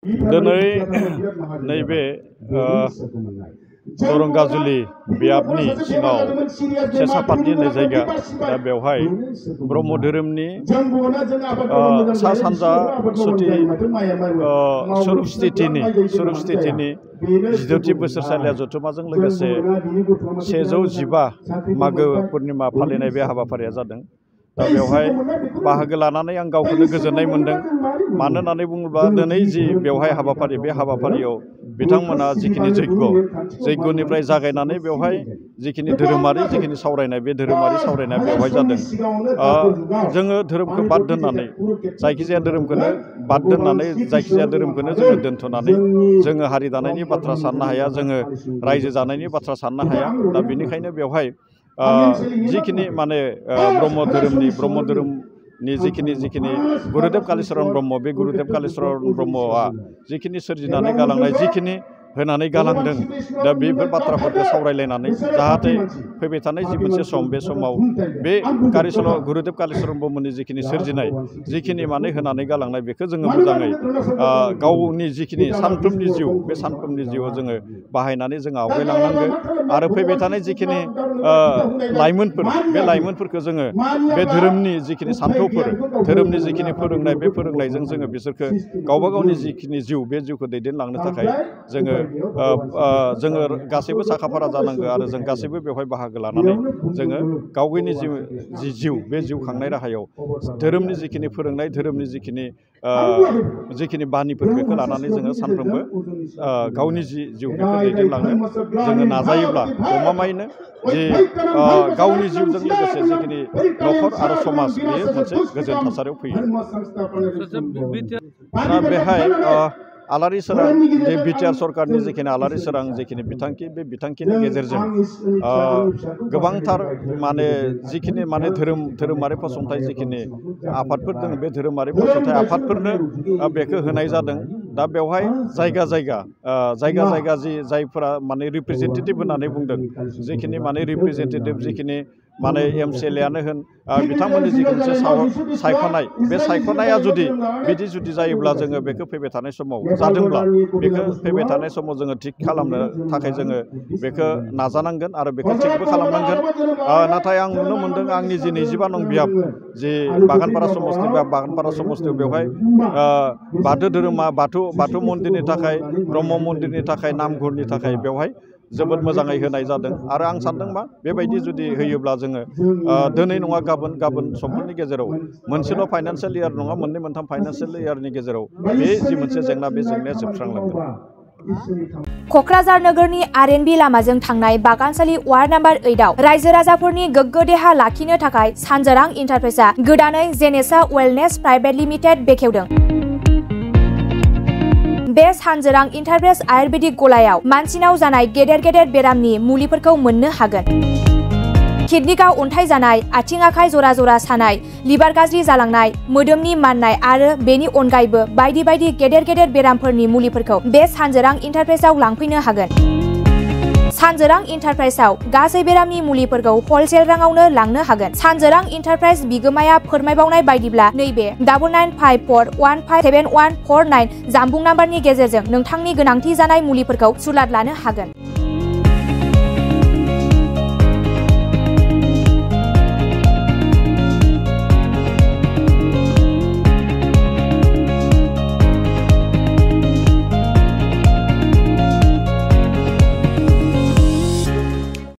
दिनै नैबे दरंगाजुलि बियाबनि सिङाव सेसापाटनि होननाय जायगा दा बेवहाय ब्रह्म धोरोमनि सा सानजा स्वरूप स्थितिनि 14थि बोसोरसालिया जथुम्माजों लोगोसे 115 मागो पूर्णिमा फालिनाय बे हाबाफारिया जादों। दा बेवहाय बाहागो लानानै आं गावखौनो गोजोननाय मोनदों। मानो होननानै बुङोब्ला दिनै जि बेवहाय हाबाफारि बे हाबाफारियाव बिथांमोना जिखिनि जैग्यनिफ्राय जागायनानै बेवहाय जिखिनि धोरोमारि जिखिनि सावरायनाय बे धोरोमारि सावरायनाया बेवहाय जादों। जोङो धोरोमखौ बाद दोननानै जायखिजाया धोरोमखौनो बाद दोननानै जायखिजाया धोरोमखौनो जोङो दोनथ'नानै जोङो हारि दानायनि बाथ्रा साननो हाया, जोङो रायजो जानायनि बाथ्रा साननो हाया। दा बेनिखायनो बेवहाय जिखिनि माने ब्रह्म धोरोमनि जिखिनि गुरुदेव कालिचरन ब्रह्म बे गुरुदेव कालिचरन ब्रह्मआ जिखिनि सोरजिनानै गालांनाय जिखिनि होनानै गालांदों, दा बेफोर बाथ्राफोरखौ सावरायलायनानै जाहाथे फैबाय थानाय जि मोनसे सम बे समाव बे गुरुदेव कालिचरन ब्रह्मनि जिखिनि सोरजिनाय जिखिनि माने होनानै गालांनाय बेखौ जोङो मोजाङै गावनि जिखिनि सानफ्रोमनि जिउ बे सानफ्रोमनि जिउआव जोङो बाहायनानै जोङो आवगायलांनांगौ। आरो फैबाय थानाय जिखिनि लाइमोनफोर बे लाइमोनफोरखौ जोङो बे धोरोमनि जिखिनि सान्थौफोर धोरोमनि जिखिनि फोरोंनाय बे फोरोंनायजों जोङो बिसोरखौ गावबा गावनि जिखिनि जिउ बे जिउखौ दैदेनलांनो थाखाय जोङो गासैबो साखाफारा जानांगौ। आरो जों गासैबो बेवहाय बाहागो लानानै जोङो गावनि जिउ बे जिउ खांनाय राहायाव धोरोमनि जिखिनि फोरोंनाय धोरोमनि जिखिनि बानिफोर बेखौ लानानै जोङो सानफ्रोमबो गावनि जिउ बेखौ दैदेनलांनो जोङो नाजायोब्ला गमामायैनो जि गावनि जिउजों लोगोसे जिखिनि न'खर आरो समाज बेयो मोनसे गोजोन थासारियाव फैयो। दा बेहाय आलारि सोरां जे बिटिआर सरकारनि जिखिनि आलारि सोरां जिखिनि बिथांखि बे बिथांखिनि गेजेरजों गोबांथार माने जिखिनि माने धोरोमारि फसंथाइ जिखिनि आफादफोर दङ बे धोरोमारि फसंथाइ आफादफोरनो बेखौ होनाय जादों। दा बेवहाय जायगा जायफोरा माने रिप्रेजेन्टेटिभ होननानै बुंदों, जिखिनि माने रिप्रेजेन्टेटिभ जिखिनि माने एमसिएलएआनो होन बिथांमोननि जिखिनि सायख'नाय बे सायख'नाया जुदि जायोब्ला जोङो बेखौ फैबाय थानाय समाव जादोंब्ला बेखौ फैबाय थानाय समाव जोङो थिग खालामनो थाखाय जोङो बेखौ नाजानांगोन आरो बेखौ थिगबो खालामनांगोन। नाथाय आं नुनो मोनदों आंनि जि 25 नं बियाब जि बागानपारा समस्ति बेवहाय बाथौ धोरोमा बाथौ मन्दिरनि थाखाय ब्रह्म मन्दिरनि थाखाय नामघरनि थाखाय बेवहाय जोबोद मोजाङै होनाय जादों। आरो आं सानदों मा बेबायदि जुदि होयोब्ला जोङो दिनै नङा गाबोन समफोरनि गेजेराव मोनसेल' फाइनान्सियेल इयार नङा मोननै मोनथाम फाइनान्सियेल इयारनि गेजेराव बे जि मोनसे जेंना बे जेंनाया जोबस्रांलांगोन। क'क्राझार नोगोरनि आरएनबि लामाजों थांनाय बागानसालि वार्ड नम्बर 8 आव रायजो राजाफोरनि गोग्गो देहा लाखिनो थाखाय सानजोरां इन्टारप्राइजआ गोदानै जेनेसा वेलनेस प्राइभेट लिमिटेड बेखेवदों। बे सानजोरां इन्टारप्राइज आयुर्वेदिक गलायाव मानसिनाव जानाय गेदेर बेरामनि मुलिफोरखौ मोननो हागोन। किडनिकआव अन्थाइ जानाय, आथिं आखाइ जरा सानाय, लिभार गाज्रि जालांनाय, मोदोमनि माननाय आरो बेनि अनगायैबो बायदि गेदेर बेरामफोरनि मुलिफोरखौ बे सानजोरां इन्टारप्राइजआव लांफैनो हागोन। सानजोरां इन्टारप्राइजआव गासै बेरामनि मुलिफोरखौ हलसेल राङावनो लांनो हागोन। सानजोरां इन्टारप्राइज बिगोमाया फोरमायबावनाय बायदिब्ला नैबे 9954157149 जानबुं नाम्बारनि गेजेरजों नोंथांनि गोनांथि जानाय मुलिफोरखौ सुलाद लानो हागोन।